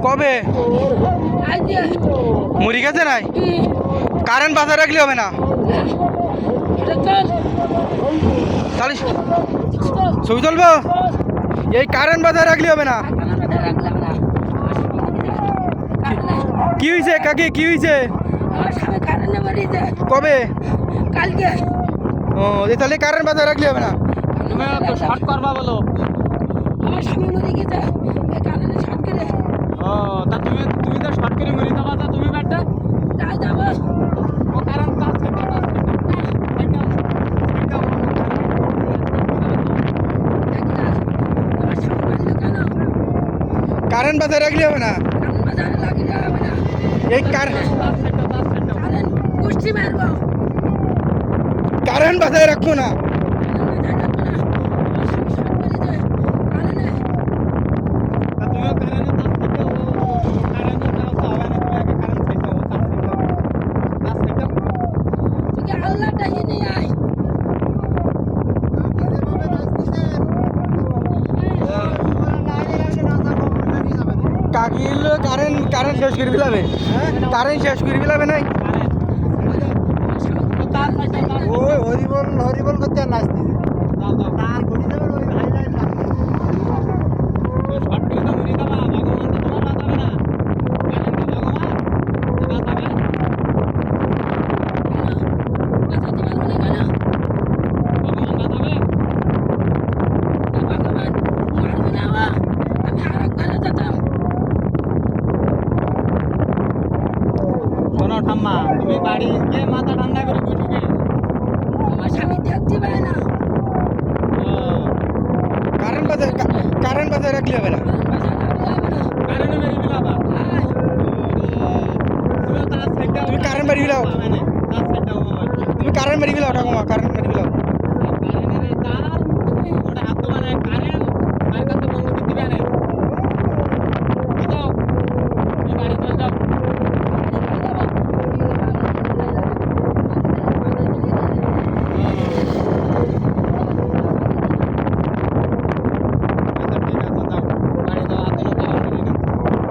কবে মরি গেছে নাই? কারেন্ট বাজায় রাখলে হবে না তাহলে ছবি তুলবো? এই কারেন্ট বাজায় রাখলে হবে না। কি হয়েছে কাকি, কি হয়েছে? কবে? কালকে। ও তাহলে কারেন্ট বাজায় রাখলে হবে না। তুমি তো শর্ট করবা বলো। আমার স্বামী মরে গেছে কারেন্টে শর্ট করে। ও তা তুমি তুমি তো শর্ট করে মরি যাবা, তা তুমি ব্যাটটা তাই যাবো। ও কারেন্ট কাজ করতে কাজ কারেন্ট বাজায় রাখলে হবে না। এই কুষ্টি মারবো। কারেন্ট বাজায় রাখবো না। কাকিল কারেন্ট কারেন্ট শেষ করে দিলাবে, কারেন্ট শেষ করে দিলাবে নাই। ওই হরিবল হরিবল করতে নাচতে তার ঘুরি যাবে ওই ভাই ভাই শর্ট করে তো মরি যাবা, ভগবান তো তোমার বাঁচাবে না। কারেন্ট তো ভগবান বাঁচাবে। ভগবান বাঁচাবে। শোনো ঠাম্মা, তুমি বাড়ি গিয়ে মাথা ঠান্ডা করে বসে আমার স্বামী দেখতে পায় না। কারেন্ট বাজায় রাখলে হবে না। কারেন্ট মেরে দিলা বা তুমি তার সাইডটা তুমি কারেন্ট মেরে দিলাও, তার সাইডটা তুমি কারেন্ট মেরে দিলাও ঠাকুমা, কারেন্ট মেরে দিলাও।